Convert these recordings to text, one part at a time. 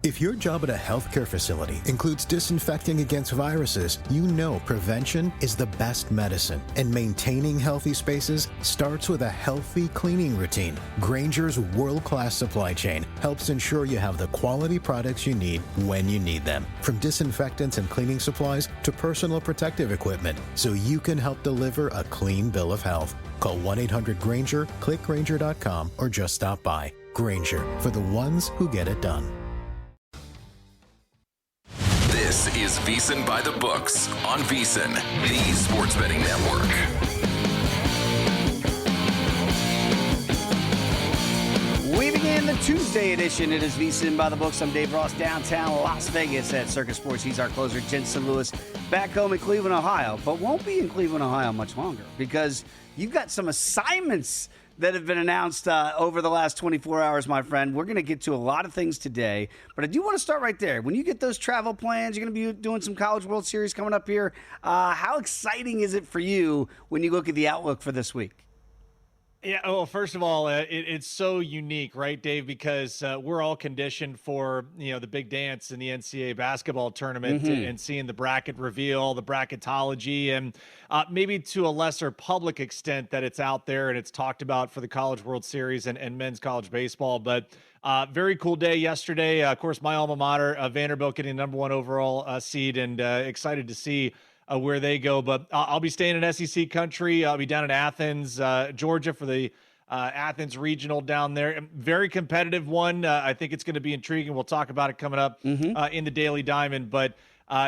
If your job at a healthcare facility includes disinfecting against viruses, you know prevention is the best medicine. And maintaining healthy spaces starts with a healthy cleaning routine. Grainger's world-class supply chain helps ensure you have the quality products you need when you need them. From disinfectants and cleaning supplies to personal protective equipment, so you can help deliver a clean bill of health. Call 1-800-GRAINGER, click Grainger.com, or just stop by. Grainger, for the ones who get it done. This is VSiN By The Books on VSiN, the sports betting network. We begin the Tuesday edition. It is VSiN By The Books. I'm Dave Ross, downtown Las Vegas at Circus Sports. He's our closer, Jensen Lewis, back home in Cleveland, Ohio, but won't be in Cleveland, Ohio much longer because you've got some assignments that have been announced over the last 24 hours, my friend. We're going to get to a lot of things today, but I do want to start right there. When you get those travel plans, you're going to be doing some College World Series coming up here. How exciting is it for you when you look at the outlook for this week? Yeah, well, first of all, it's so unique, right, Dave? Because we're all conditioned for, the big dance in the NCAA basketball tournament and seeing the bracket reveal, the bracketology, and maybe to a lesser public extent that it's out there and it's talked about for the College World Series and men's college baseball. But very cool day yesterday. Of course, my alma mater, Vanderbilt, getting the #1 overall seed, and excited to see where they go. But I'll be staying in SEC country. I'll be down in Athens, Georgia for the Athens regional down there. Very competitive one. I think it's going to be intriguing. We'll talk about it coming up in the Daily Diamond. But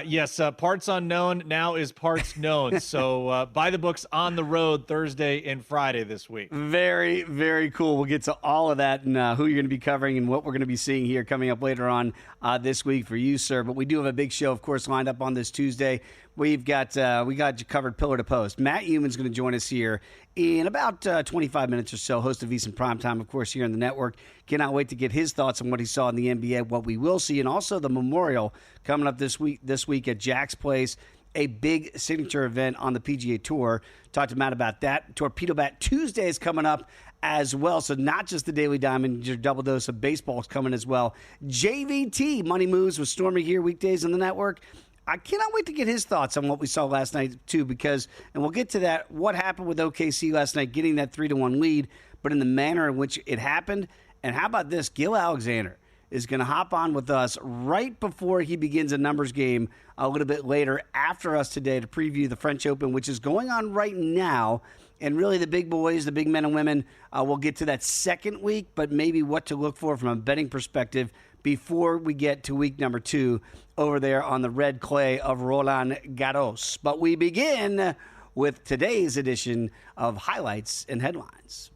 yes, parts unknown now is parts known. So By The Books on the road Thursday and Friday this week. Very, very cool. We'll get to all of that and who you're going to be covering and what we're going to be seeing here coming up later on this week for you, sir. But we do have a big show, of course, lined up on this Tuesday. We got you covered pillar to post. Matt Youmans going to join us here in about 25 minutes or so, host of VSiN PrimeTime, of course, here on the network. Cannot wait to get his thoughts on what he saw in the NBA, what we will see, and also the Memorial coming up this week at Jack's Place, a big signature event on the PGA Tour. Talked to Matt about that. Torpedo Bat Tuesday is coming up as well. So not just the Daily Diamond, your double dose of baseball is coming as well. JVT, Money Moves with Stormy here weekdays on the network. I cannot wait to get his thoughts on what we saw last night, too, because, and we'll get to that, what happened with OKC last night, getting that 3-1 lead, but in the manner in which it happened. And how about this? Gil Alexander is going to hop on with us right before he begins a numbers game a little bit later after us today to preview the French Open, which is going on right now. And really the big boys, the big men and women, we'll get to that second week, but maybe what to look for from a betting perspective before we get to week number 2 over there on the red clay of Roland Garros. But we begin with today's edition of Highlights and Headlines.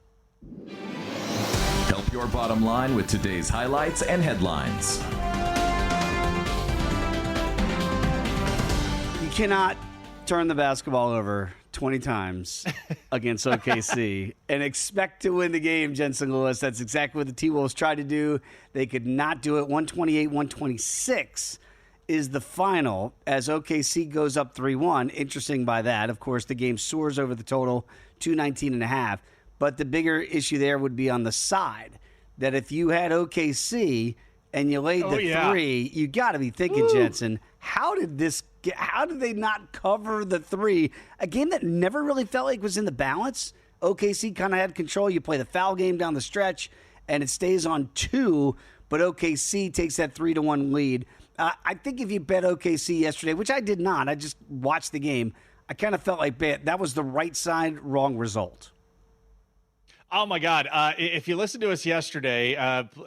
Help your bottom line with today's highlights and headlines. You cannot turn the basketball over 20 times against OKC and expect to win the game, Jensen Lewis. That's exactly what the T-Wolves tried to do. They could not do it. 128-126 is the final as OKC goes up 3-1. Interesting by that. Of course, the game soars over the total, 219.5. But the bigger issue there would be on the side that if you had OKC and you laid the 3, you got to be thinking, Jensen, how did they not cover the 3? A game that never really felt like was in the balance. OKC kind of had control. You play the foul game down the stretch, and it stays on 2, but OKC takes that 3-1 lead. I think if you bet OKC yesterday, which I did not, I just watched the game, I kind of felt like that was the right side, wrong result. Oh, my God. If you listened to us yesterday,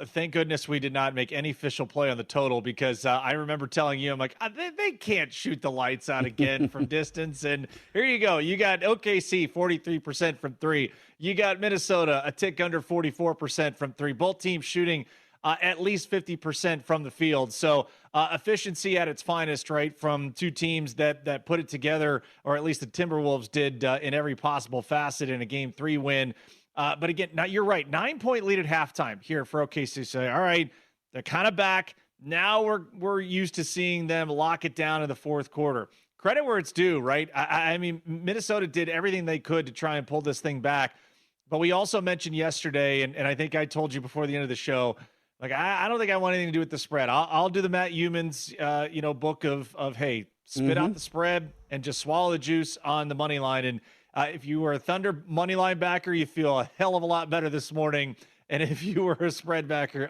thank goodness we did not make any official play on the total because I remember telling you, I'm like, they can't shoot the lights out again from distance. And here you go. You got OKC 43% from 3. You got Minnesota a tick under 44% from 3. Both teams shooting at least 50% from the field. So efficiency at its finest, right, from two teams that put it together, or at least the Timberwolves did in every possible facet in a Game 3 win. But again, now you're right. 9-point lead at halftime here for OKC. So, all right, they're kind of back. Now we're used to seeing them lock it down in the fourth quarter. Credit where it's due, right? I mean, Minnesota did everything they could to try and pull this thing back. But we also mentioned yesterday, and I think I told you before the end of the show, Like, I don't think I want anything to do with the spread. I'll do the Matt Youmans, book of hey, spit out the spread and just swallow the juice on the money line. And if you were a Thunder money line backer, you feel a hell of a lot better this morning. And if you were a spread backer,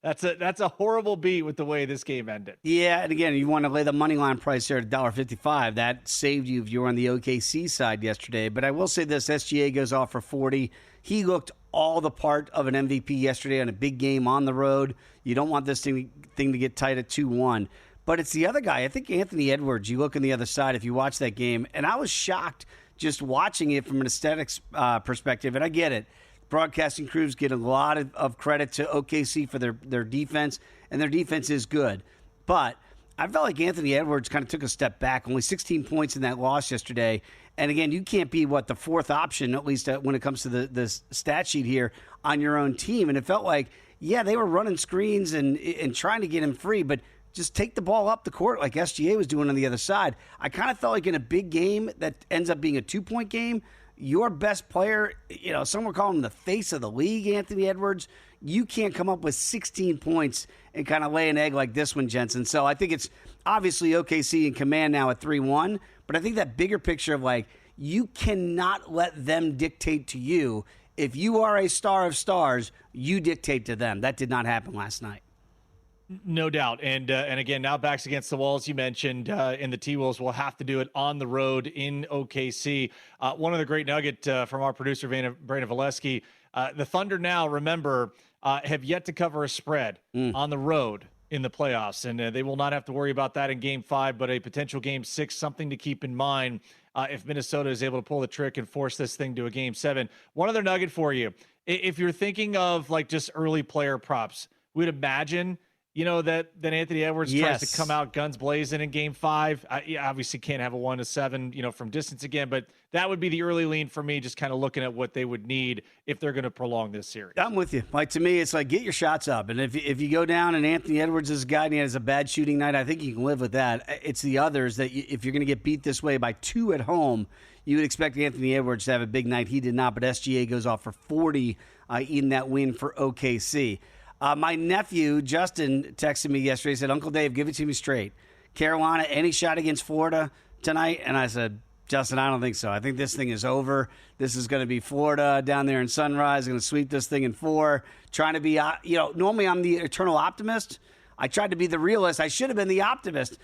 that's a horrible beat with the way this game ended. Yeah, and again, you want to lay the money line price there at $1.55. That saved you if you were on the OKC side yesterday. But I will say this, SGA goes off for 40. He looked all the part of an MVP yesterday on a big game on the road. You don't want this thing to get tight at 2-1. But it's the other guy. I think Anthony Edwards, you look on the other side if you watch that game, and I was shocked just watching it from an aesthetics perspective, and I get it. Broadcasting crews get a lot of credit to OKC for their defense, and their defense is good. But I felt like Anthony Edwards kind of took a step back, only 16 points in that loss yesterday. And again, you can't be, the fourth option, at least when it comes to the stat sheet here, on your own team. And it felt like, yeah, they were running screens and trying to get him free, but just take the ball up the court like SGA was doing on the other side. I kind of felt like in a big game that ends up being a 2-point game, your best player, some were calling him the face of the league, Anthony Edwards. You can't come up with 16 points and kind of lay an egg like this one, Jensen. So I think it's obviously OKC in command now at 3-1, but I think that bigger picture of you cannot let them dictate to you. If you are a star of stars, you dictate to them. That did not happen last night. No doubt. And again, now backs against the walls, you mentioned, and the T-Wolves will have to do it on the road in OKC. One of the great nugget from our producer, Brandon Valesky, the Thunder now, remember, have yet to cover a spread on the road in the playoffs, and they will not have to worry about that in Game 5, but a potential Game 6, something to keep in mind if Minnesota is able to pull the trick and force this thing to a Game 7. One other nugget for you. If you're thinking of just early player props, we'd imagine that Anthony Edwards tries to come out guns blazing in Game 5. I obviously can't have a 1-7, from distance again, but that would be the early lean for me, just kind of looking at what they would need if they're going to prolong this series. I'm with you. To me, it's get your shots up. And if you go down and Anthony Edwards is a guy and he has a bad shooting night, I think you can live with that. It's the others that if you're going to get beat this way by 2 at home, you would expect Anthony Edwards to have a big night. He did not, but SGA goes off for 40 in that win for OKC. My nephew, Justin, texted me yesterday. He said, Uncle Dave, give it to me straight. Carolina, any shot against Florida tonight? And I said, Justin, I don't think so. I think this thing is over. This is going to be Florida down there in Sunrise. Going to sweep this thing in 4. Trying to be, normally I'm the eternal optimist. I tried to be the realist. I should have been the optimist.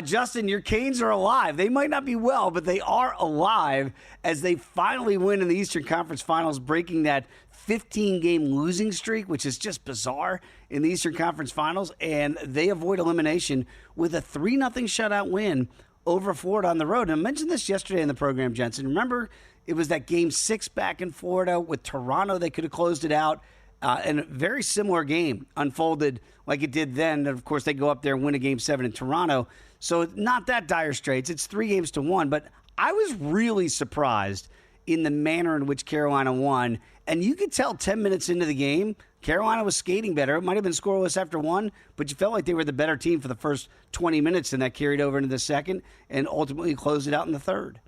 Justin, your Canes are alive. They might not be well, but they are alive as they finally win in the Eastern Conference Finals, breaking that 15-game losing streak, which is just bizarre in the Eastern Conference Finals, and they avoid elimination with a 3-0 shutout win over Florida on the road. And I mentioned this yesterday in the program, Jensen. Remember, it was that Game 6 back in Florida with Toronto. They could have closed it out, and a very similar game unfolded like it did then. And of course, they go up there and win a Game 7 in Toronto. So not that dire straits. It's 3-1, but I was really surprised in the manner in which Carolina won. And you could tell 10 minutes into the game, Carolina was skating better. It might have been scoreless after 1, but you felt like they were the better team for the first 20 minutes, and that carried over into the second and ultimately closed it out in the third.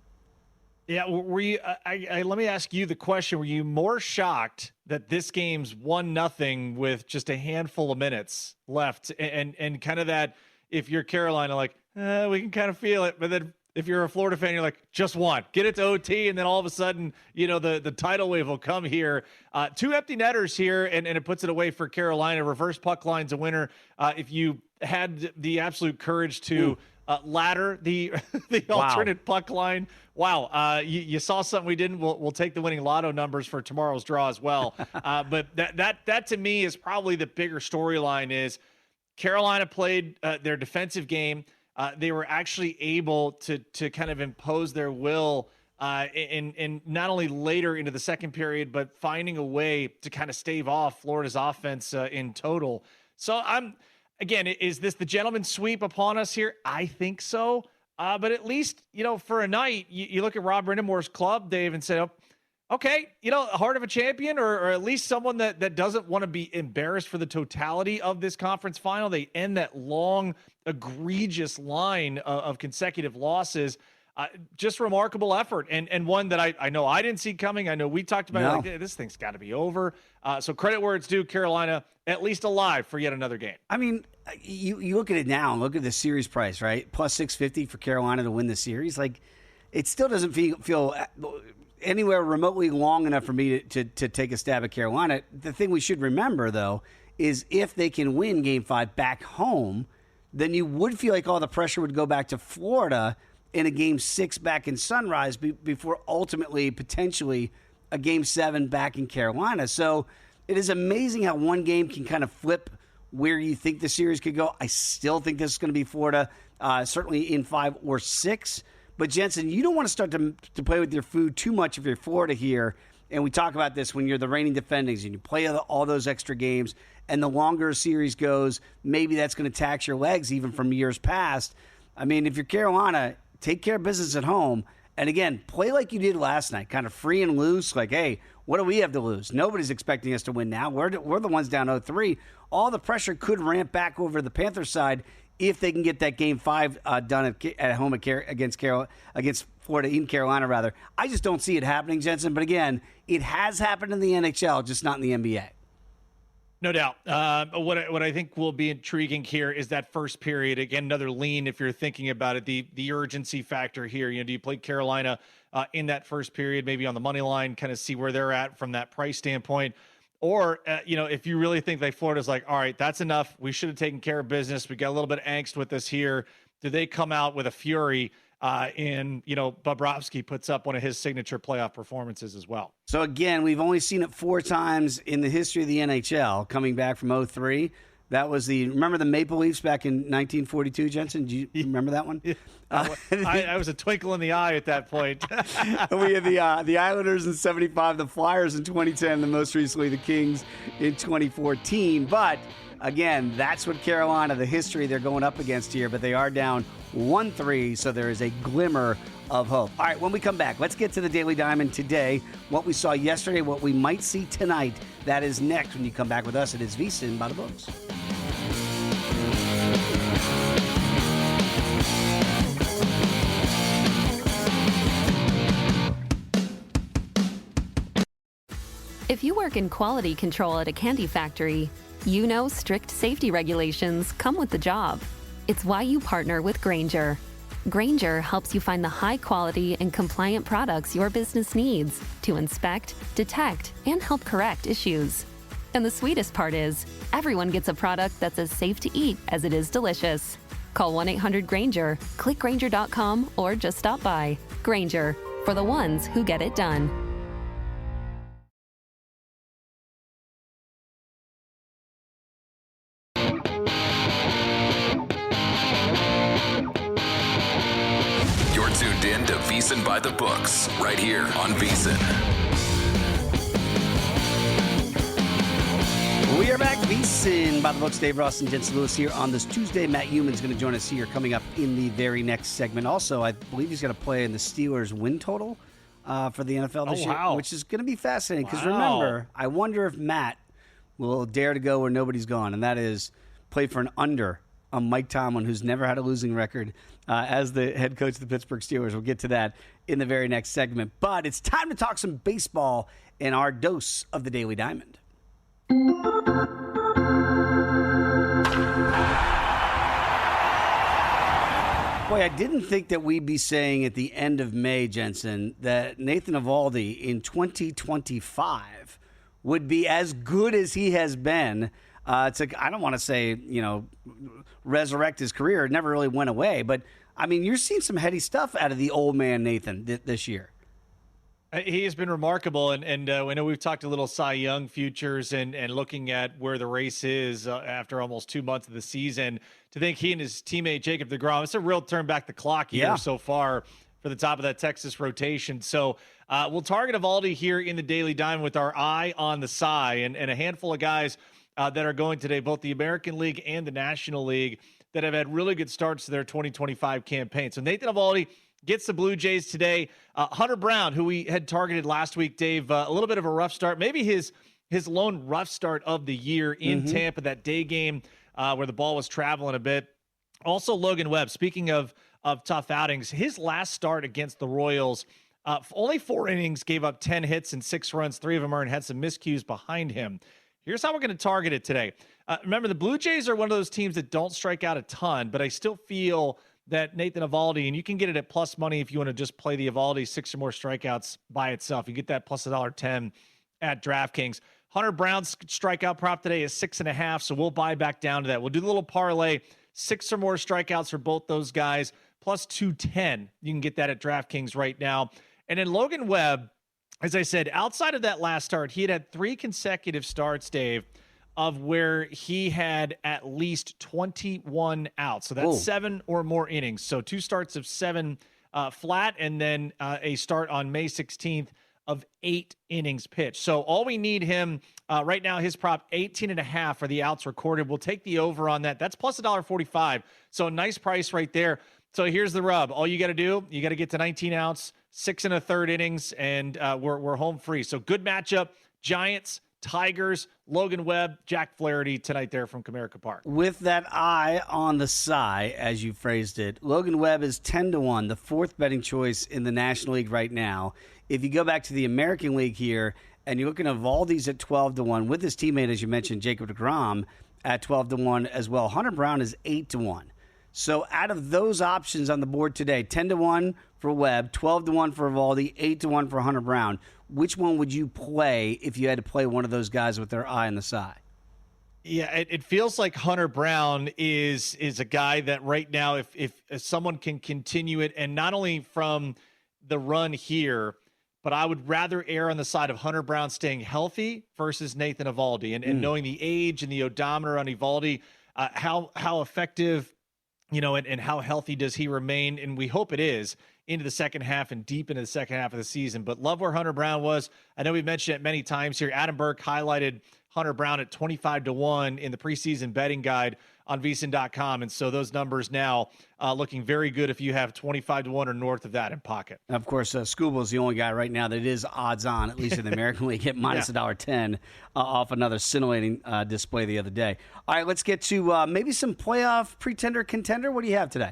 Yeah, were you? Let me ask you the question: were you more shocked that this game's 1-0 with just a handful of minutes left, and kind of that if you're Carolina, we can kind of feel it, but then if you're a Florida fan, you're like, just one, get it to OT, and then all of a sudden, the tidal wave will come here. 2 empty netters here, and it puts it away for Carolina. Reverse puck line's a winner. If you had the absolute courage to ladder the alternate puck line, you saw something we didn't. We'll take the winning lotto numbers for tomorrow's draw as well. But that to me is probably the bigger storyline. Is Carolina played their defensive game. They were actually able to kind of impose their will in not only later into the second period, but finding a way to kind of stave off Florida's offense in total. So again, is this the gentleman's sweep upon us here? I think so. But at least, for a night, you look at Rob Brind'Amour's club, Dave, and say, okay, heart of a champion, or at least someone that doesn't want to be embarrassed for the totality of this conference final. They end that long, egregious line of consecutive losses. Just remarkable effort, and one that I know I didn't see coming. I know we talked about it, like, this thing's got to be over. So credit where it's due. Carolina at least alive for yet another game. I mean, you look at it now and look at the series price, right? Plus 650 for Carolina to win the series. Like, it still doesn't feel anywhere remotely long enough for me to take a stab at Carolina. The thing we should remember, though, is if they can win Game 5 back home, then you would feel like all the pressure would go back to Florida in a Game 6 back in Sunrise before ultimately, potentially, a Game 7 back in Carolina. So it is amazing how one game can kind of flip where you think the series could go. I still think this is going to be Florida, certainly in 5 or 6. But, Jensen, you don't want to start to play with your food too much if you're Florida here. And we talk about this when you're the reigning defendings and you play all those extra games. And the longer a series goes, maybe that's going to tax your legs even from years past. I mean, if you're Carolina, take care of business at home. And again, play like you did last night, kind of free and loose. Like, hey, what do we have to lose? Nobody's expecting us to win now. We're the ones down 0-3. All the pressure could ramp back over the Panthers side if they can get that Game 5 done at home against Florida in Carolina, rather. I just don't see it happening, Jensen. But again, it has happened in the NHL, just not in the NBA. No doubt. What I think will be intriguing here is that first period. Again, another lean if you're thinking about it, the urgency factor here. Do you play Carolina in that first period, maybe on the money line, kind of see where they're at from that price standpoint? Or, if you really think like Florida's like, all right, that's enough. We should have taken care of business. We got a little bit of angst with this here. Do they come out with a fury? Bobrovsky puts up one of his signature playoff performances as well. So, again, we've only seen it 4 times in the history of the NHL, coming back from 0-3. That was remember the Maple Leafs back in 1942, Jensen? Do you remember that one? I was a twinkle in the eye at that point. We had the Islanders in 75, the Flyers in 2010, and most recently the Kings in 2014. But, again, that's what Carolina, the history they're going up against here, but they are down 1-3, so there is a glimmer of hope. All right, when we come back, let's get to the Daily Diamond today. What we saw yesterday, what we might see tonight, that is next when you come back with us. It is VSiN By The Books. If you work in quality control at a candy factory, you know strict safety regulations come with the job. It's why you partner with Grainger. Grainger helps you find the high-quality and compliant products your business needs to inspect, detect, and help correct issues. And the sweetest part is, everyone gets a product that's as safe to eat as it is delicious. Call 1-800-GRAINGER, click Grainger.com, or just stop by. Grainger, for the ones who get it done. Tuned in to VSiN By The Books, right here on VSiN. We are back. VSiN By The Books. Dave Ross and Jensen Lewis here on this Tuesday. Matt Youmans going to join us here coming up in the very next segment. Also, I believe he's going to play in the Steelers win total for the NFL this year, which is going to be fascinating. Because remember, I wonder if Matt will dare to go where nobody's gone, and that is play for an under on Mike Tomlin, who's never had a losing record as the head coach of the Pittsburgh Steelers. We'll get to that in the very next segment. But it's time to talk some baseball in our dose of the Daily Diamond. Boy, I didn't think that we'd be saying at the end of May, Jensen, that Nathan Eovaldi in 2025 would be as good as he has been. I don't want to say, resurrect his career. It never really went away. But, I mean, you're seeing some heady stuff out of the old man Nathan this year. He has been remarkable, and I know we've talked a little Cy Young futures and looking at where the race is after almost 2 months of the season. To think he and his teammate Jacob deGrom, it's a real turn back the clock year so far for the top of that Texas rotation. So we'll target Eovaldi here in the Daily Diamond with our eye on the Cy and a handful of guys that are going today, both the American League and the National League, that have had really good starts to their 2025 campaign. So Nathan Eovaldi gets the Blue Jays today. Hunter Brown, who we had targeted last week, Dave, a little bit of a rough start. Maybe his lone rough start of the year in Tampa, that day game where the ball was traveling a bit. Also, Logan Webb, speaking of of tough outings. His last start against the Royals, only 4 innings, gave up 10 hits and 6 runs. 3 of them earned, had some miscues behind him. Here's how we're going to target it today. Remember, the Blue Jays are one of those teams that don't strike out a ton, but I still feel that Nathan Eovaldi, and you can get it at plus money if you want to just play the Eovaldi 6 or more strikeouts by itself. You get that plus $1.10 at DraftKings. Hunter Brown's strikeout prop today is 6.5, so we'll buy back down to that. We'll do the little parlay, 6 or more strikeouts for both those guys, plus 210. You can get that at DraftKings right now. And then Logan Webb, as I said, outside of that last start, he had 3 consecutive starts, Dave, of where he had at least 21 outs. So that's 7 or more innings. So 2 starts of 7 flat, and then a start on May 16th of 8 innings pitched. So all we need him right now, his prop 18.5 for the outs recorded. We'll take the over on that. That's plus $1.45. So a nice price right there. So here's the rub. All you got to do, you got to get to 19 outs, 6 1/3 innings, and we're home free. So good matchup. Giants, Tigers, Logan Webb, Jack Flaherty tonight there from Comerica Park. With that eye on the side, as you phrased it, Logan Webb is 10-1, the 4th betting choice in the National League right now. If you go back to the American League here, and you're looking at Eovaldi's at 12-1, with his teammate, as you mentioned, Jacob deGrom, at 12-1 as well. Hunter Brown is 8-1. So out of those options on the board today, 10-1 for Webb, 12-1 for Eovaldi, 8-1 for Hunter Brown. Which one would you play if you had to play one of those guys with their eye on the side? Yeah, it feels like Hunter Brown is a guy that right now, if someone can continue it, and not only from the run here, but I would rather err on the side of Hunter Brown staying healthy versus Nathan Eovaldi, and knowing the age and the odometer on Eovaldi, how effective, and how healthy does he remain? And we hope it is into the second half and deep into the second half of the season. But love where Hunter Brown was. I know we've mentioned it many times here. Adam Burke highlighted Hunter Brown at 25-1 in the preseason betting guide on VSiN.com. And so those numbers now looking very good if you have 25-1 or north of that in pocket. Of course, Scooble is the only guy right now that is odds on, at least in the American League, at minus $1.10 off another scintillating display the other day. All right, let's get to maybe some playoff contender. What do you have today?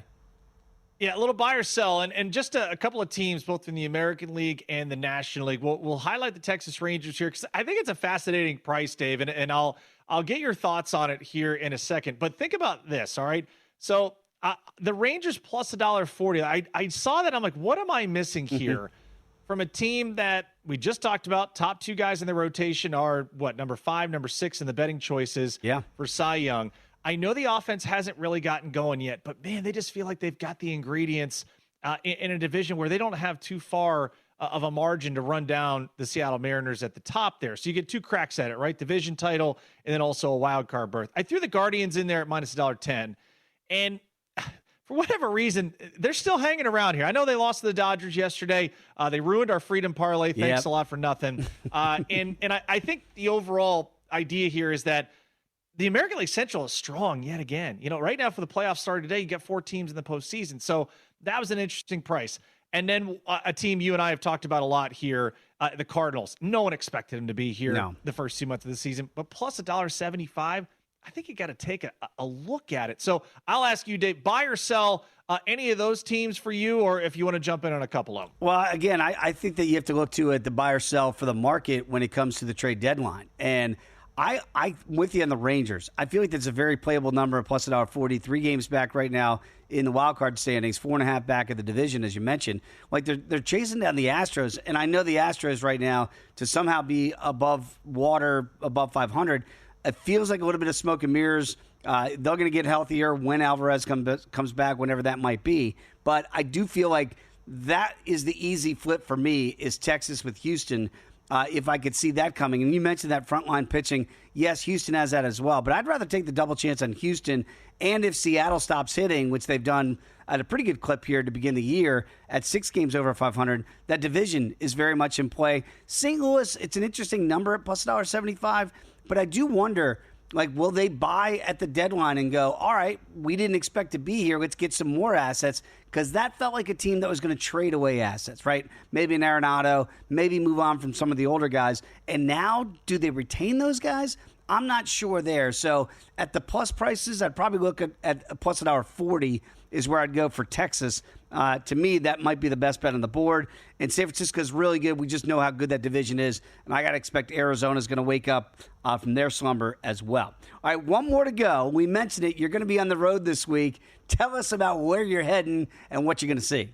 Yeah, a little buy or sell, and just a couple of teams, both in the American League and the National League. We'll highlight the Texas Rangers here because I think it's a fascinating price, Dave, and I'll get your thoughts on it here in a second. But think about this, all right? So the Rangers plus $1.40. I saw that. I'm like, what am I missing here from a team that we just talked about? Top 2 guys in the rotation are, number 5, number 6 in the betting choices for Cy Young. I know the offense hasn't really gotten going yet, but, man, they just feel like they've got the ingredients in a division where they don't have too far of a margin to run down the Seattle Mariners at the top there. So you get 2 cracks at it, right? Division title and then also a wild card berth. I threw the Guardians in there at minus $1.10, and for whatever reason, they're still hanging around here. I know they lost to the Dodgers yesterday. They ruined our Freedom Parlay. Thanks a lot for nothing. And I think the overall idea here is that the American League Central is strong yet again. Right now for the playoffs started today, you got 4 teams in the postseason. So that was an interesting price. And then a team you and I have talked about a lot here, the Cardinals. No one expected them to be here the first 2 months of the season, but plus $1.75, I think you got to take a look at it. So I'll ask you, Dave, buy or sell any of those teams for you, or if you want to jump in on a couple of them. Well, again, I think that you have to look to the buy or sell for the market when it comes to the trade deadline. And I'm with you on the Rangers. I feel like that's a very playable number, plus $1.40. 3 games back right now in the wild card standings, 4.5 back of the division, as you mentioned. Like they're chasing down the Astros, and I know the Astros right now to somehow be above water, above 500. It feels like a little bit of smoke and mirrors. They're going to get healthier when Alvarez comes back, whenever that might be. But I do feel like that is the easy flip for me is Texas with Houston. If I could see that coming. And you mentioned that frontline pitching. Yes, Houston has that as well. But I'd rather take the double chance on Houston. And if Seattle stops hitting, which they've done at a pretty good clip here to begin the year, at 6 games over 500, that division is very much in play. St. Louis, it's an interesting number at plus $1.75. But I do wonder, will they buy at the deadline and go, all right, we didn't expect to be here. Let's get some more assets. Because that felt like a team that was going to trade away assets, right? Maybe an Arenado, maybe move on from some of the older guys. And now, do they retain those guys? I'm not sure there. So at the plus prices, I'd probably look at a plus $1.40 is where I'd go for Texas. To me, that might be the best bet on the board. And San Francisco is really good. We just know how good that division is. And I got to expect Arizona's going to wake up from their slumber as well. All right, one more to go. We mentioned it. You're going to be on the road this week. Tell us about where you're heading and what you're going to see.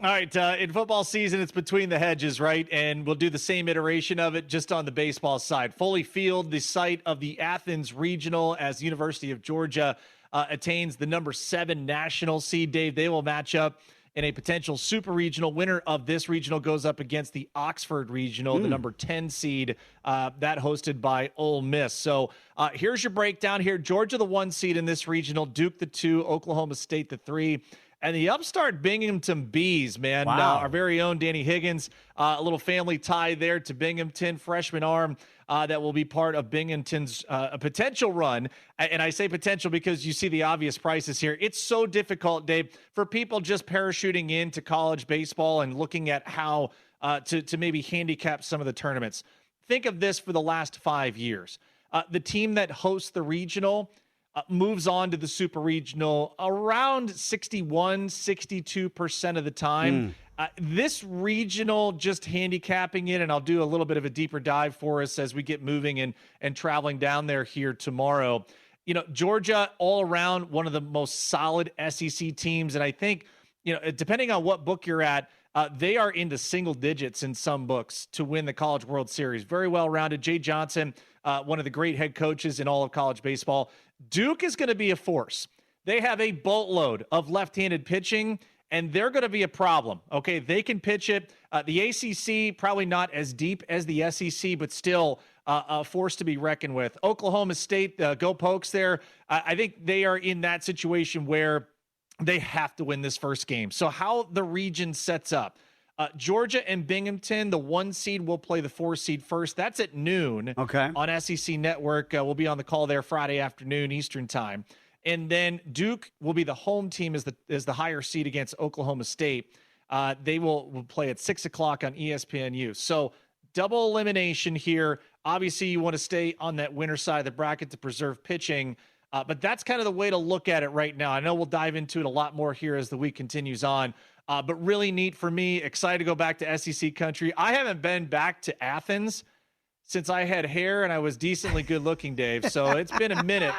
All right, in football season, it's between the hedges, right? And we'll do the same iteration of it just on the baseball side. Foley Field, the site of the Athens Regional, as the University of Georgia attains the number 7 national seed. Dave, they will match up in a potential super regional. Winner of this regional goes up against the Oxford Regional, the number 10 seed, that hosted by Ole Miss. So here's your breakdown here. Georgia, the 1 seed in this regional, Duke, the 2, Oklahoma State, the 3. And the upstart Binghamton Bees, man. Wow. Our very own Danny Higgins, a little family tie there to Binghamton, freshman arm that will be part of Binghamton's potential run. And I say potential because you see the obvious prices here. It's so difficult, Dave, for people just parachuting into college baseball and looking at how to maybe handicap some of the tournaments. Think of this for the last 5 years. The team that hosts the regional moves on to the super regional around 62% of the time. This regional, just handicapping it, and I'll do a little bit of a deeper dive for us as we get moving and traveling down there here tomorrow. You know, Georgia all around one of the most solid SEC teams. And I think, you know, depending on what book you're at, they are into single digits in some books to win the College World Series. Very well-rounded. Jay Johnson, one of the great head coaches in all of college baseball. Duke is going to be a force. They have a boatload of left-handed pitching, and they're going to be a problem. Okay, they can pitch it. The ACC, probably not as deep as the SEC, but still a force to be reckoned with. Oklahoma State, go Pokes there. I think they are in that situation where they have to win this first game. So how the region sets up. Georgia and Binghamton, the 1 seed will play the 4 seed first. That's at noon on SEC Network. We'll be on the call there Friday afternoon Eastern time. And then Duke will be the home team as the higher seed against Oklahoma State. They will play at 6 o'clock on ESPNU. So double elimination here. Obviously, you want to stay on that winner side of the bracket to preserve pitching. But that's kind of the way to look at it right now. I know we'll dive into it a lot more here as the week continues on. But really neat for me. Excited to go back to SEC country. I haven't been back to Athens since I had hair and I was decently good looking, Dave. So it's been a minute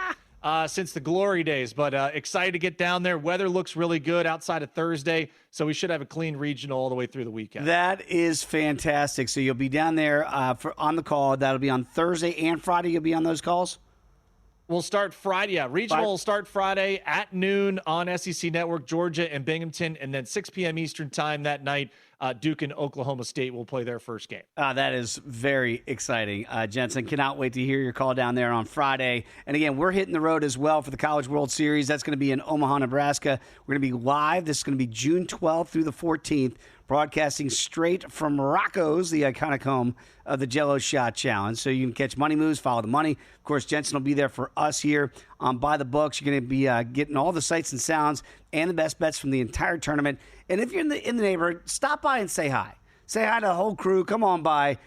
since the glory days. But excited to get down there. Weather looks really good outside of Thursday. So we should have a clean regional all the way through the weekend. That is fantastic. So you'll be down there on the call. That'll be on Thursday and Friday. You'll be on those calls? We'll start Friday. Yeah, regional will start Friday at noon on SEC Network, Georgia and Binghamton, and then 6 p.m. Eastern time that night, Duke and Oklahoma State will play their first game. That is very exciting. Jensen, cannot wait to hear your call down there on Friday. And again, we're hitting the road as well for the College World Series. That's going to be in Omaha, Nebraska. We're going to be live. This is going to be June 12th through the 14th. Broadcasting straight from Rocco's, the iconic home of the Jell-O Shot Challenge. So you can catch Money Moves, follow the money. Of course, Jensen will be there for us here on By the Books. You're going to be getting all the sights and sounds and the best bets from the entire tournament. And if you're in the neighborhood, stop by and say hi. Say hi to the whole crew. Come on by.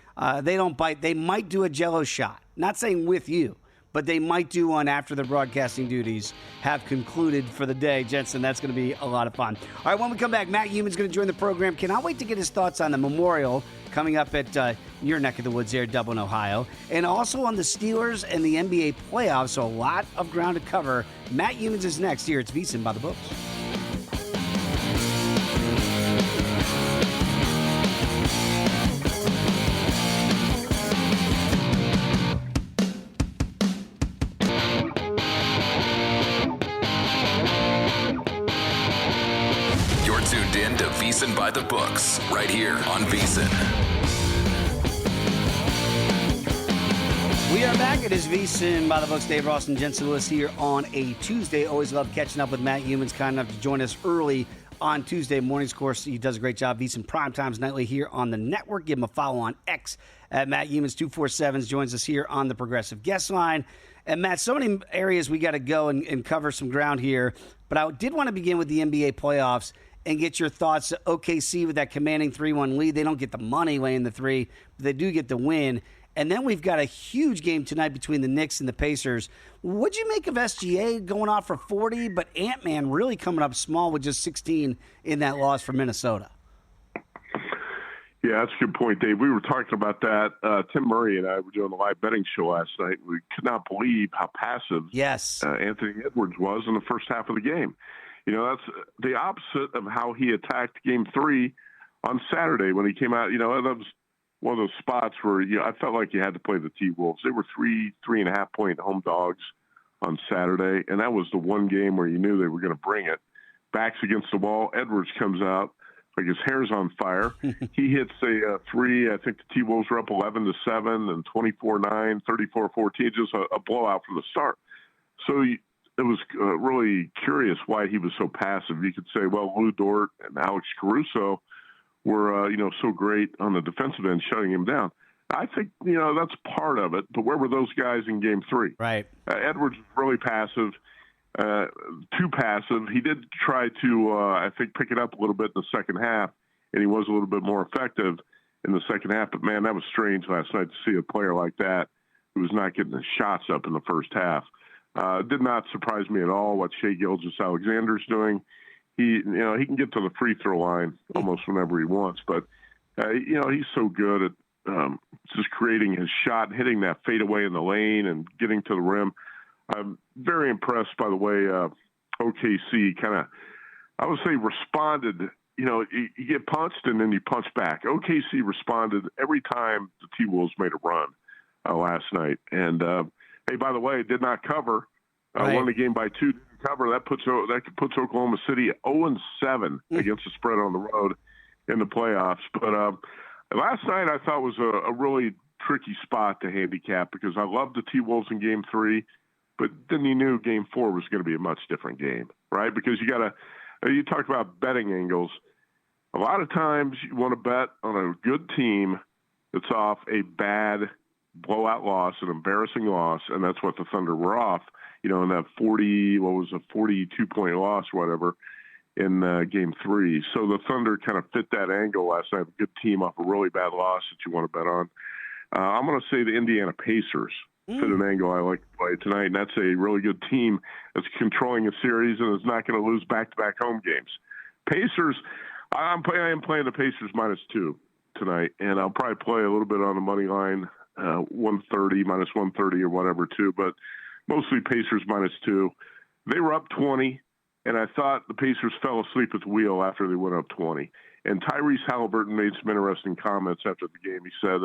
They don't bite. They might do a Jell-O shot. Not saying with you, but they might do one after the broadcasting duties have concluded for the day. Jensen, that's going to be a lot of fun. All right, when we come back, Matt Youmans going to join the program. Cannot wait to get his thoughts on the Memorial coming up at your neck of the woods there, Dublin, Ohio. And also on the Steelers and the NBA playoffs, so a lot of ground to cover. Matt Youmans is next here. It's VSiN By The Books. Tuned in to VSiN By The Books, right here on VSiN. We are back. It is VSiN By The Books. Dave Ross and Jensen Lewis here on a Tuesday. Always love catching up with Matt Youmans, kind enough to join us early on Tuesday mornings. Of course, he does a great job. VSiN PrimeTime's nightly here on the network. Give him a follow on X at Matt Youmans 247. Joins us here on the Progressive Guest Line. And Matt, so many areas we got to go and cover some ground here. But I did want to begin with the NBA playoffs and get your thoughts. OKC with that commanding 3-1 lead. They don't get the money laying the 3, but they do get the win. And then we've got a huge game tonight between the Knicks and the Pacers. What'd you make of SGA going off for 40, but Ant-Man really coming up small with just 16 in that loss for Minnesota? Yeah, that's a good point, Dave. We were talking about that. Tim Murray and I were doing a live betting show last night. We could not believe how passive Anthony Edwards was in the first half of the game. That's the opposite of how he attacked Game 3 on Saturday when he came out. That was one of those spots where I felt like you had to play the T-Wolves. They were 3.5 point home dogs on Saturday, and that was the one game where you knew they were going to bring it. Backs against the wall. Edwards comes out like his hair's on fire. He hits a three. I think the T-Wolves were up 11-7 and 24-9, 34-14, just a blowout from the start. So it was really curious why he was so passive. You could say, well, Lou Dort and Alex Caruso were, so great on the defensive end, shutting him down. I think, that's part of it. But where were those guys in Game 3? Right. Edwards was really passive, too passive. He did try to, I think, pick it up a little bit in the second half, and he was a little bit more effective in the second half. But, man, that was strange last night to see a player like that who was not getting the shots up in the first half. Did not surprise me at all what Shai Gilgeous-Alexander's doing. He can get to the free throw line almost whenever he wants, but he's so good at just creating his shot, hitting that fadeaway in the lane, and getting to the rim. I'm very impressed by the way OKC kind of, I would say, responded. You get punched and then you punch back. OKC responded every time the T-Wolves made a run last night, and hey, by the way, did not cover. Won the game by 2. Didn't cover. That puts Oklahoma City 0-7 against the spread on the road in the playoffs. But last night I thought was a really tricky spot to handicap because I loved the T-Wolves in Game 3, but then you knew Game 4 was going to be a much different game, right? Because you talk about betting angles. A lot of times you want to bet on a good team that's off a bad blowout loss, an embarrassing loss, and that's what the Thunder were off, in that 42-point loss, whatever, in Game 3. So the Thunder kind of fit that angle last night. A good team off a really bad loss that you want to bet on. I'm going to say the Indiana Pacers fit an angle I like to play tonight, and that's a really good team that's controlling a series and is not going to lose back-to-back home games. Pacers, I am playing the Pacers -2 tonight, and I'll probably play a little bit on the money line, 130, -130 or whatever, too, but mostly Pacers -2. They were up 20, and I thought the Pacers fell asleep at the wheel after they went up 20. And Tyrese Halliburton made some interesting comments after the game. He said,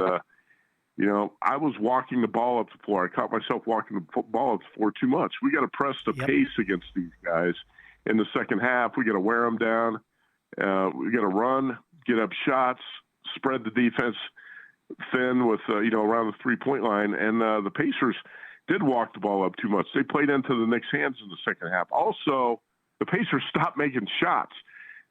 I was walking the ball up the floor. I caught myself walking the ball up the floor too much. We got to press the pace against these guys in the second half. We got to wear them down. We got to run, get up shots, spread the defense thin with, around the three-point line. And the Pacers did walk the ball up too much. They played into the Knicks' hands in the second half. Also, the Pacers stopped making shots.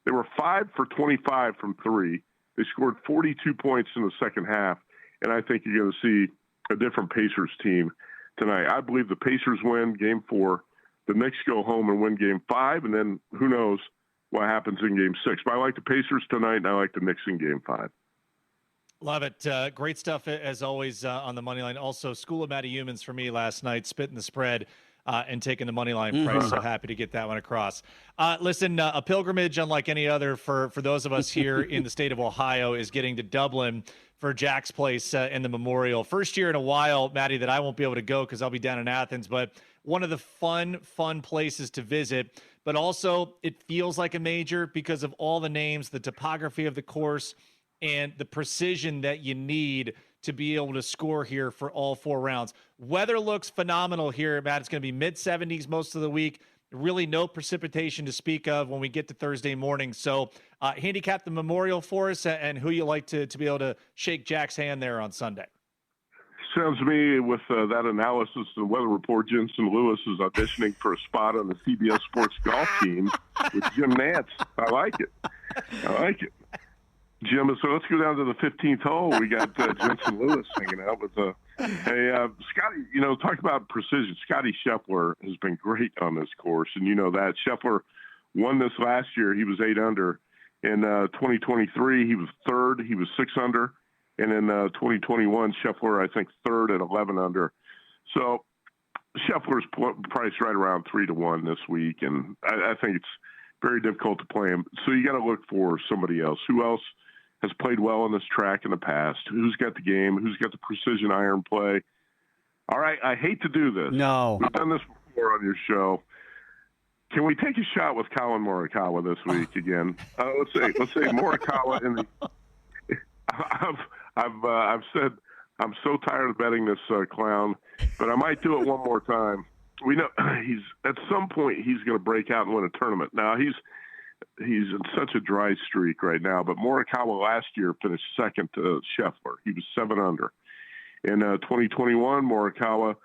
They were 5 for 25 from 3. They scored 42 points in the second half, and I think you're going to see a different Pacers team tonight. I believe the Pacers win Game 4. The Knicks go home and win Game 5, and then who knows what happens in Game 6. But I like the Pacers tonight, and I like the Knicks in Game 5. Love it. Great stuff, as always, on the money line. Also, School of Matty Youmans for me last night, spitting the spread and taking the money line price. So happy to get that one across. Listen, a pilgrimage unlike any other for those of us here in the state of Ohio is getting to Dublin for Jack's Place in the Memorial. First year in a while, Matty, that I won't be able to go because I'll be down in Athens, but one of the fun places to visit. But also, it feels like a major because of all the names, the topography of the course, and the precision that you need to be able to score here for all 4 rounds. Weather looks phenomenal here, Matt. It's going to be mid-70s most of the week. Really no precipitation to speak of when we get to Thursday morning. So handicap the Memorial for us and who you like to be able to shake Jack's hand there on Sunday. Sounds to me, with that analysis and weather report, Jensen Lewis is auditioning for a spot on the CBS Sports golf team with Jim Nantz. I like it. Jim, so let's go down to the 15th hole. We got Jensen Lewis hanging out with Scotty. Talk about precision. Scotty Scheffler has been great on this course, and you know that. Scheffler won this last year. He was 8 under. In 2023, he was 3rd. He was 6 under And in 2021, Scheffler, I think, third at 11 under. So Scheffler's priced right around 3-1 this week, and I think it's very difficult to play him. So you got to look for somebody else. Who else has played well on this track in the past? Who's got the game? Who's got the precision iron play? All right, I hate to do this. No. We've done this before on your show. Can we take a shot with Colin Morikawa this week again? Let's say Morikawa in the. I've said I'm so tired of betting this clown, but I might do it one more time. We know he's at some point he's going to break out and win a tournament. Now he's in such a dry streak right now, but Morikawa last year finished second to Scheffler. He was 7 under. In 2021, Morikawa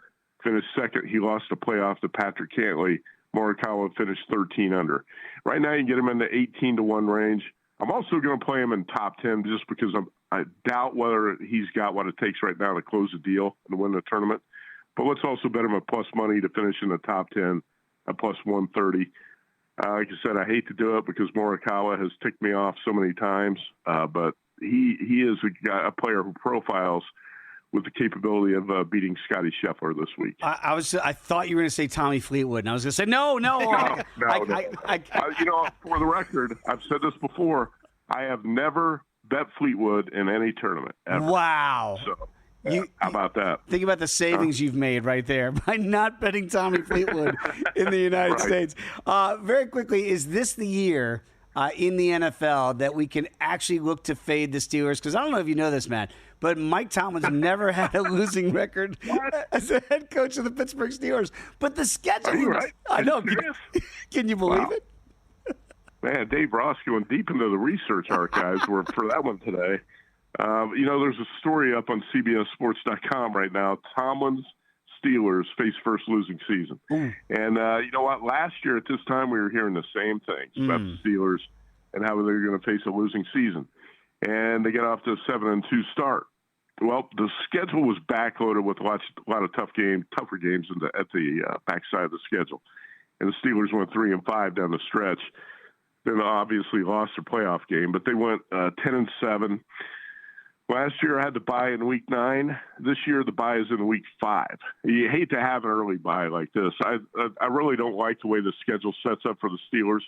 finished second. He lost a playoff to Patrick Cantlay. Morikawa finished 13 under. Right now, you can get him in the 18-1 range. I'm also going to play him in top 10 just because I doubt whether he's got what it takes right now to close the deal and to win the tournament. But let's also bet him a plus money to finish in the top 10 at plus 130. Like I said, I hate to do it because Morikawa has ticked me off so many times, but he is a player who profiles with the capability of beating Scotty Scheffler this week. I thought you were going to say Tommy Fleetwood, and I was going to say no. No. For the record, I've said this before. I have never bet Fleetwood in any tournament ever. Wow. So, how about that? Think about the savings you've made right there by not betting Tommy Fleetwood in the United States. Very quickly, is this the year in the NFL that we can actually look to fade the Steelers? Because I don't know if you know this, Matt, but Mike Tomlin's never had a losing record as a head coach of the Pittsburgh Steelers. But the schedule, are you right? I know. Can you believe it? Man, Dave Ross going deep into the research archives for that one today. There's a story up on CBSSports.com right now. Tomlin's Steelers face first losing season. And you know what? Last year at this time, we were hearing the same things about the Steelers and how they're going to face a losing season. And they get off to a 7-2 start. Well, the schedule was backloaded with a lot of tougher games at the backside of the schedule. And the Steelers went 3-5 down the stretch. Then obviously lost their playoff game, but they went 10-7. Last year I had the bye in week 9. This year the bye is in week 5. You hate to have an early bye like this. I really don't like the way the schedule sets up for the Steelers.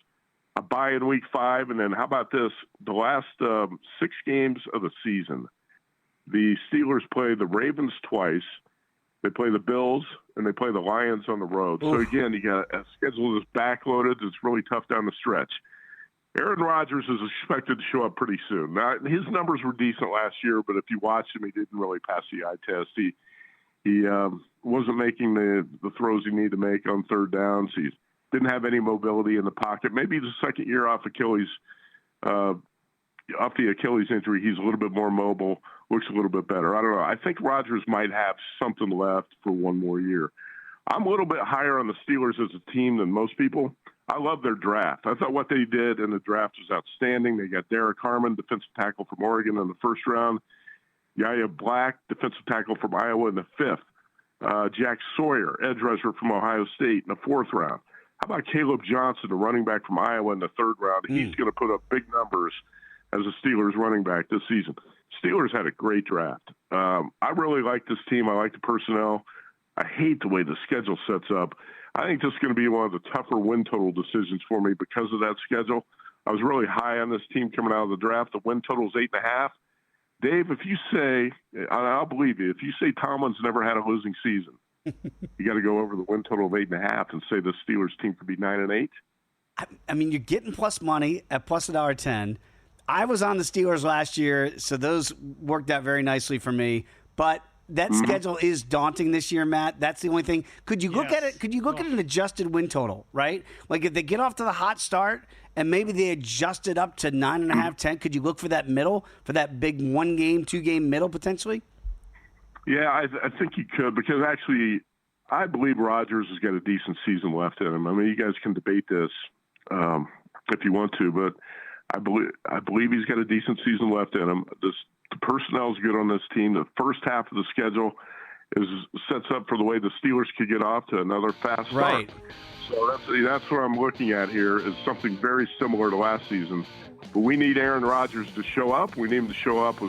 A bye in week 5, and then how about this? The last 6 games of the season, the Steelers play the Ravens twice. They play the Bills, and they play the Lions on the road. So, again, you got a schedule that's backloaded. It's really tough down the stretch. Aaron Rodgers is expected to show up pretty soon. Now, his numbers were decent last year, but if you watched him, he didn't really pass the eye test. He wasn't making the throws he needed to make on third downs. He didn't have any mobility in the pocket. Maybe the second year off the Achilles injury, he's a little bit more mobile, looks a little bit better. I don't know. I think Rodgers might have something left for one more year. I'm a little bit higher on the Steelers as a team than most people. I love their draft. I thought what they did in the draft was outstanding. They got Derek Harmon, defensive tackle from Oregon, in the first round. Yaya Black, defensive tackle from Iowa, in the 5th. Jack Sawyer, edge rusher from Ohio State, in the 4th round. How about Caleb Johnson, the running back from Iowa, in the 3rd round? He's going to put up big numbers as a Steelers running back this season. Steelers had a great draft. I really like this team. I like the personnel. I hate the way the schedule sets up. I think this is going to be one of the tougher win total decisions for me because of that schedule. I was really high on this team coming out of the draft. The win total is 8.5. Dave, if you say, and I'll believe you, if you say Tomlin's never had a losing season, you got to go over the win total of 8.5 and say the Steelers team could be 9-8. I mean, you're getting plus money at plus $1.10. I was on the Steelers last year, so those worked out very nicely for me. But that schedule is daunting this year, Matt. That's the only thing. Could you look at it? Could you look at an adjusted win total, right? Like if they get off to the hot start and maybe they adjust it up to 9.5, 10, could you look for that middle, for that big 1-game, 2-game middle potentially? Yeah, I think you could because actually I believe Rodgers has got a decent season left in him. I mean, you guys can debate this if you want to, but I believe he's got a decent season left in him. The personnel is good on this team. The first half of the schedule sets up for the way the Steelers could get off to another fast start. Right. So that's what I'm looking at here is something very similar to last season. But we need Aaron Rodgers to show up. We need him to show up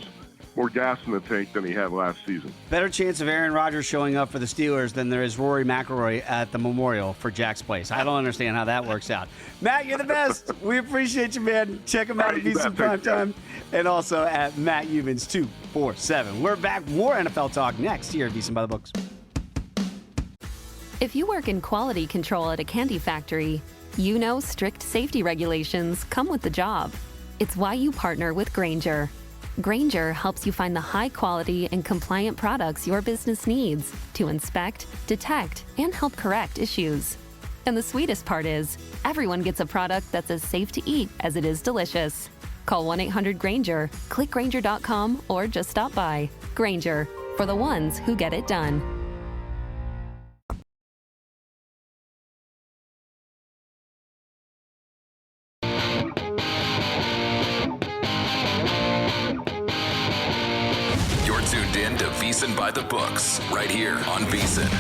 more gas in the tank than he had last season. Better chance of Aaron Rodgers showing up for the Steelers than there is Rory McIlroy at the Memorial for Jack's Place. I don't understand how that works out. Matt, you're the best. We appreciate you, man. Check him out at VSiN PrimeTime and also at Matt Youmans 247. We're back. More NFL talk next here at VSiN By The Books. If you work in quality control at a candy factory, you know strict safety regulations come with the job. It's why you partner with Grainger. Grainger helps you find the high-quality and compliant products your business needs to inspect, detect, and help correct issues. And the sweetest part is, everyone gets a product that's as safe to eat as it is delicious. Call 1-800-GRAINGER, click Grainger.com, or just stop by. Grainger, for the ones who get it done. Tuned in to VSiN By The Books, right here on VSiN.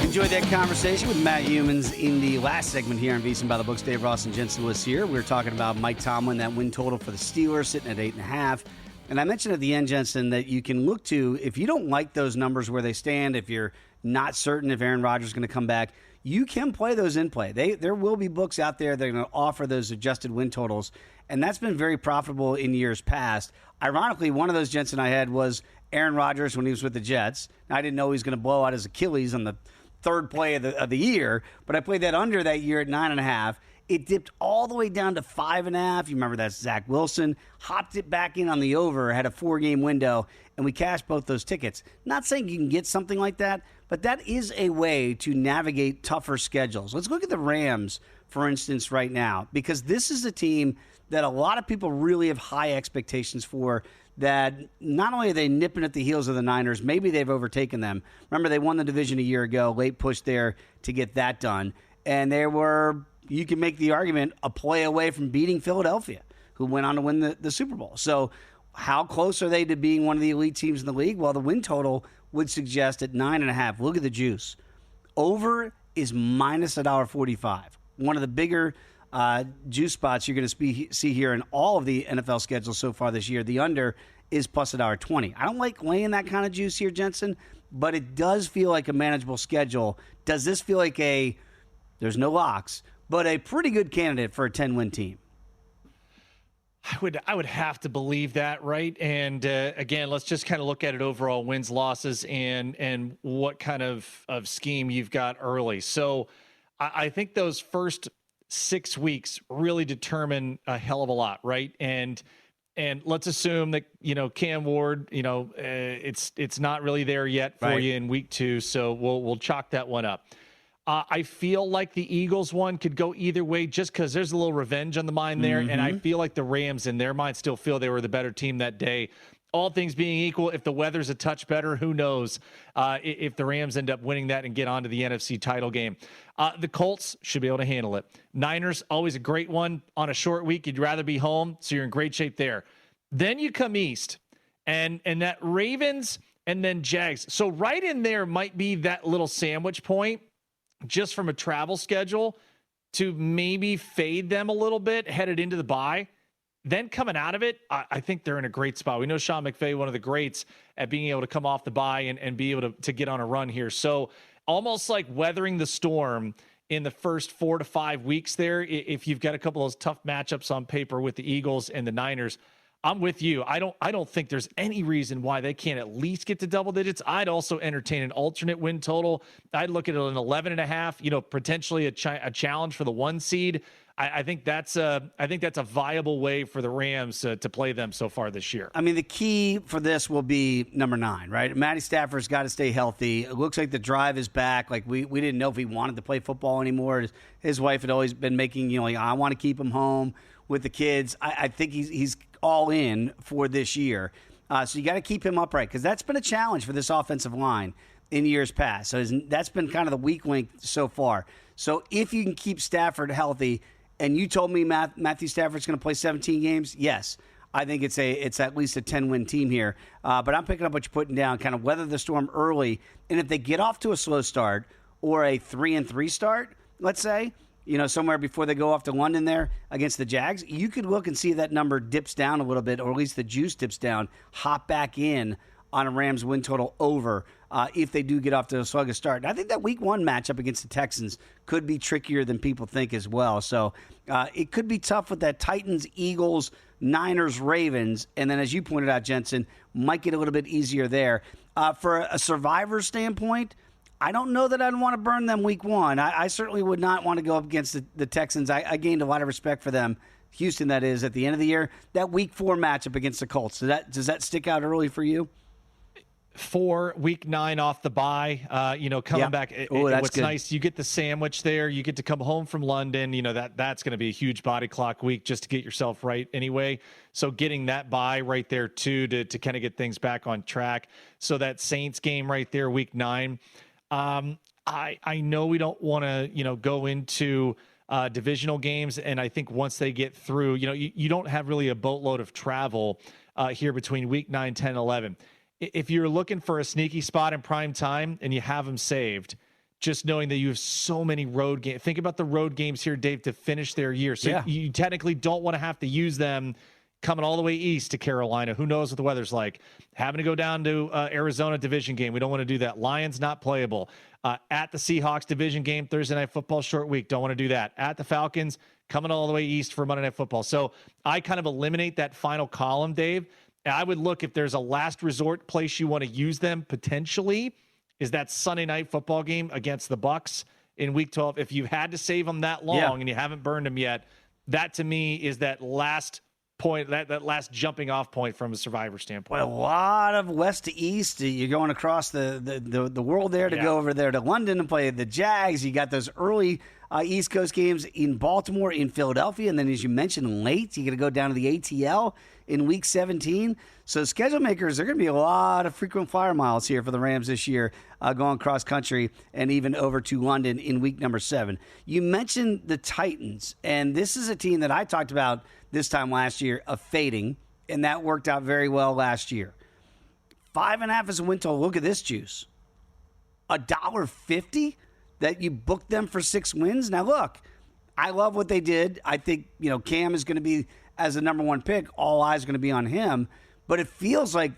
Enjoyed that conversation with Matt Youmans in the last segment here on VSiN By The Books. Dave Ross and Jensen was here. We were talking about Mike Tomlin, that win total for the Steelers sitting at 8.5. And I mentioned at the end, Jensen, that you can look to, if you don't like those numbers where they stand, if you're not certain if Aaron Rodgers is going to come back, you can play those in play. There will be books out there that are going to offer those adjusted win totals, and that's been very profitable in years past. Ironically, one of those, Jensen, I had was Aaron Rodgers when he was with the Jets. Now, I didn't know he was going to blow out his Achilles on the third play of the year, but I played that under that year at 9.5. It dipped all the way down to 5.5. You remember that's Zach Wilson. Hopped it back in on the over, had a 4-game window, and we cashed both those tickets. Not saying you can get something like that, but that is a way to navigate tougher schedules. Let's look at the Rams, for instance, right now, because this is a team that a lot of people really have high expectations for, that not only are they nipping at the heels of the Niners, maybe they've overtaken them. Remember, they won the division a year ago, late push there to get that done. And they were, you can make the argument, a play away from beating Philadelphia, who went on to win the Super Bowl. So how close are they to being one of the elite teams in the league? Well, the win total would suggest at 9.5. Look at the juice. Over is minus $1.45. One of the bigger juice spots you're going to see here in all of the NFL schedules so far this year. The under is plus $1.20. I don't like laying that kind of juice here, Jensen, but it does feel like a manageable schedule. Does this feel like there's no locks, but a pretty good candidate for a 10-win team? I would have to believe that, right? And again, let's just kind of look at it overall, wins, losses, and what kind of scheme you've got early. So I think those first 6 weeks really determine a hell of a lot, right? And let's assume that, Cam Ward, it's not really there yet for you in week 2, so we'll chalk that one up. I feel like the Eagles one could go either way just because there's a little revenge on the mind there, and I feel like the Rams in their mind still feel they were the better team that day. All things being equal, if the weather's a touch better, who knows if the Rams end up winning that and get onto the NFC title game. The Colts should be able to handle it. Niners, always a great one. On a short week, you'd rather be home, so you're in great shape there. Then you come east, and that Ravens and then Jags. So right in there might be that little sandwich point just from a travel schedule to maybe fade them a little bit headed into the bye. Then coming out of it, I think they're in a great spot. We know Sean McVay, one of the greats at being able to come off the bye and be able to get on a run here. So almost like weathering the storm in the first 4 to 5 weeks there. If you've got a couple of those tough matchups on paper with the Eagles and the Niners, I'm with you. I don't think there's any reason why they can't at least get to double digits. I'd also entertain an alternate win total. I'd look at an 11.5, potentially a challenge for the 1 seed. I think that's a viable way for the Rams to play them so far this year. I mean, the key for this will be number 9, right? Matty Stafford's got to stay healthy. It looks like the drive is back. Like we didn't know if he wanted to play football anymore. His wife had always been making, I want to keep him home with the kids. I think he's all in for this year. So you got to keep him upright because that's been a challenge for this offensive line in years past. So that's been kind of the weak link so far. So if you can keep Stafford healthy, and you told me Matthew Stafford's going to play 17 games, yes, I think it's at least a 10-win team here. But I'm picking up what you're putting down, kind of weather the storm early. And if they get off to a slow start or a 3-3 start, let's say, somewhere before they go off to London there against the Jags, you could look and see that number dips down a little bit, or at least the juice dips down, hop back in on a Rams win total over if they do get off to a sluggish start. And I think that week 1 matchup against the Texans could be trickier than people think as well. So it could be tough with that Titans, Eagles, Niners, Ravens, and then as you pointed out, Jensen, might get a little bit easier there. For a survivor standpoint, I don't know that I'd want to burn them week 1. I certainly would not want to go up against the Texans. I gained a lot of respect for them. Houston, that is, at the end of the year. That week 4 matchup against the Colts, does that stick out early for you? For week 9 off the bye, coming back. What's good. Nice, you get the sandwich there. You get to come home from London. That's going to be a huge body clock week just to get yourself right anyway. So getting that bye right there too to kind of get things back on track. So that Saints game right there, week 9. I know we don't want to go into divisional games, and I think once they get through, you don't have really a boatload of travel here between week 9, 10, 11. If you're looking for a sneaky spot in prime time and you have them saved, just knowing that you have so many road games. Think about the road games here, Dave, to finish their year. So you technically don't want to have to use them coming all the way east to Carolina. Who knows what the weather's like? Having to go down to Arizona division game. We don't want to do that. Lions not playable. At the Seahawks division game, Thursday Night Football, short week. Don't want to do that. At the Falcons, coming all the way east for Monday Night Football. So I kind of eliminate that final column, Dave. I would look if there's a last resort place you want to use them potentially is that Sunday Night Football game against the Bucs in week 12. If you've had to save them that long and you haven't burned them yet, that to me is that last point, that last jumping off point from a survivor standpoint. Well, a lot of west to east. You're going across the world there to go over there to London and play the Jags. You got those early East Coast games in Baltimore, in Philadelphia, and then as you mentioned, late, you're going to go down to the ATL in Week 17. So schedule makers, there are going to be a lot of frequent flyer miles here for the Rams this year, going cross country and even over to London in week number 7. You mentioned the Titans, and this is a team that I talked about this time last year of fading, and that worked out very well last year. 5.5 is a win total. Look at this juice. $1.50 that you booked them for 6 wins. Now, look, I love what they did. I think, Cam is going to be, as the number 1 pick, all eyes are going to be on him. But it feels like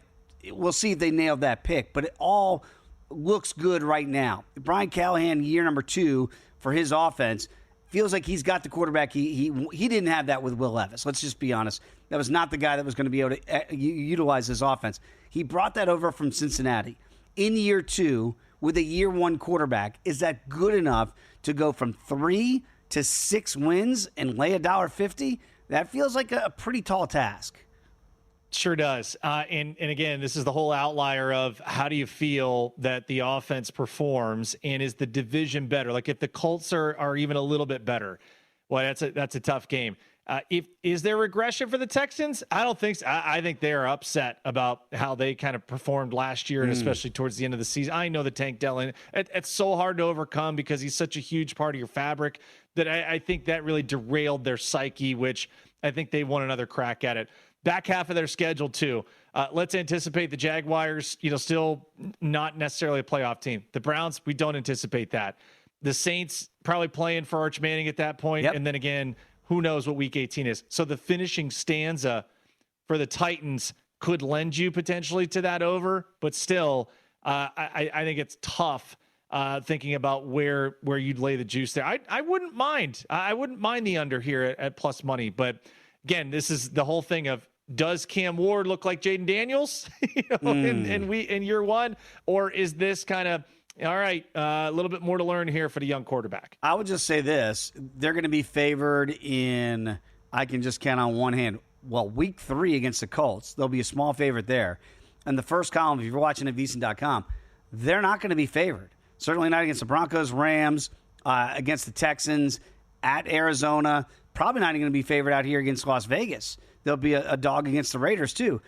we'll see if they nail that pick. But it all looks good right now. Brian Callahan, year number 2 for his offense, feels like he's got the quarterback. He didn't have that with Will Levis. Let's just be honest. That was not the guy that was going to be able to utilize his offense. He brought that over from Cincinnati. In year 2, with a year 1 quarterback, is that good enough to go from 3 to 6 wins and lay $1.50? That feels like a pretty tall task. Sure does. And again, this is the whole outlier of how do you feel that the offense performs, and is the division better? Like if the Colts are even a little bit better, well, that's a tough game. Is there regression for the Texans? I don't think so. I think they're upset about how they kind of performed last year, and especially towards the end of the season. I know the Tank Dell, it's so hard to overcome because he's such a huge part of your fabric that I think that really derailed their psyche, which I think they want another crack at it. Back half of their schedule too. Let's anticipate the Jaguars, still not necessarily a playoff team. The Browns, we don't anticipate that. The Saints probably playing for Arch Manning at that point. Yep. And then again, who knows what week 18 is. So the finishing stanza for the Titans could lend you potentially to that over, but still, I think it's tough thinking about where you'd lay the juice there. I wouldn't mind. I wouldn't mind the under here at plus money. But again, this is the whole thing of, does Cam Ward look like Jaden Daniels in year 1? Or is this kind of, all right, a little bit more to learn here for the young quarterback? I would just say this. They're going to be favored in, I can just count on one hand, week 3 against the Colts. They'll be a small favorite there. And the first column, if you're watching at VSiN.com, they're not going to be favored. Certainly not against the Broncos, Rams, against the Texans, at Arizona. Probably not even going to be favored out here against Las Vegas. There'll be a dog against the Raiders, too.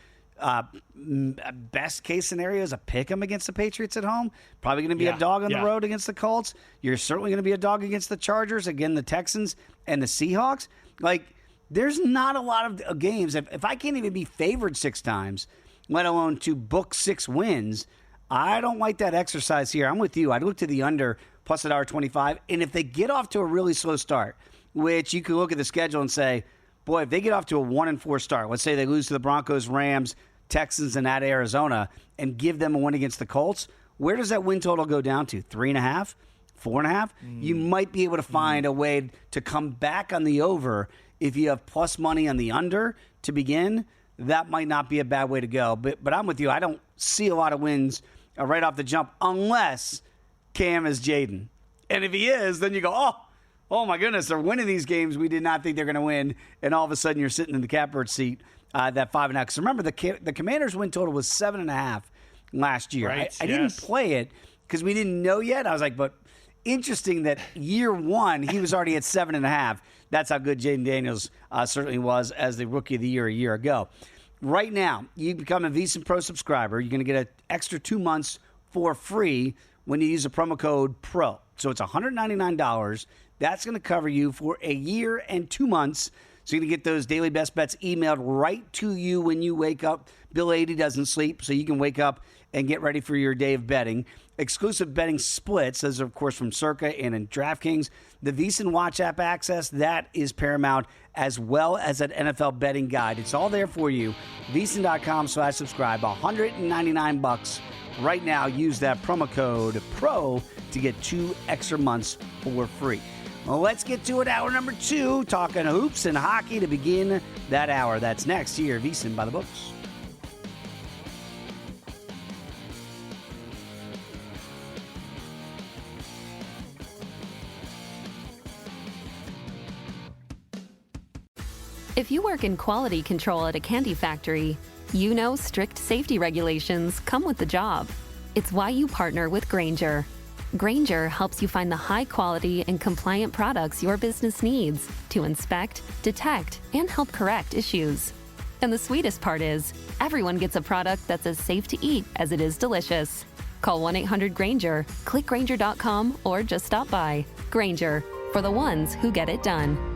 Best case scenario is a pick 'em against the Patriots at home. Probably going to be a dog on the road against the Colts. You're certainly going to be a dog against the Chargers, again, the Texans, and the Seahawks. Like, there's not a lot of games. If I can't even be favored 6 times, let alone to book 6 wins, I don't like that exercise here. I'm with you. I'd look to the under plus $1.25. And if they get off to a really slow start, which you can look at the schedule and say, boy, if they get off to a 1-4 start, let's say they lose to the Broncos, Rams, Texans, and at Arizona, and give them a win against the Colts, where does that win total go down to? 3.5? 4.5? You might be able to find a way to come back on the over if you have plus money on the under to begin. That might not be a bad way to go. But I'm with you. I don't see a lot of wins right off the jump unless Cam is Jaden. And if he is, then you go, oh my goodness, they're winning these games we did not think they're going to win. And all of a sudden you're sitting in the catbird seat, that 5.5. Because remember, the Commanders' win total was 7.5 last year. Right, I didn't play it because we didn't know yet. I was like, but interesting that year one, he was already at 7.5. That's how good Jaden Daniels certainly was as the Rookie of the Year a year ago. Right now, you become a VSiN Pro subscriber. You're going to get an extra 2 months for free when you use the promo code PRO. So it's $199. That's going to cover you for a year and 2 months. So you're going to get those daily best bets emailed right to you when you wake up. Bill 80 doesn't sleep, so you can wake up and get ready for your day of betting. Exclusive betting splits, as of course from Circa and in DraftKings. The VSiN Watch app access, that is paramount, as well as an NFL betting guide. It's all there for you. VSiN.com/subscribe. $199 right now. Use that promo code PRO to get 2 extra months for free. Well, let's get to it. Hour number 2, talking hoops and hockey to begin that hour. That's next here, VSiN by the Books. If you work in quality control at a candy factory, you know strict safety regulations come with the job. It's why you partner with Grainger. Grainger helps you find the high quality and compliant products your business needs to inspect, detect, and help correct issues. And the sweetest part is, everyone gets a product that's as safe to eat as it is delicious. Call 1-800-GRAINGER, click Grainger.com, or just stop by. Grainger, for the ones who get it done.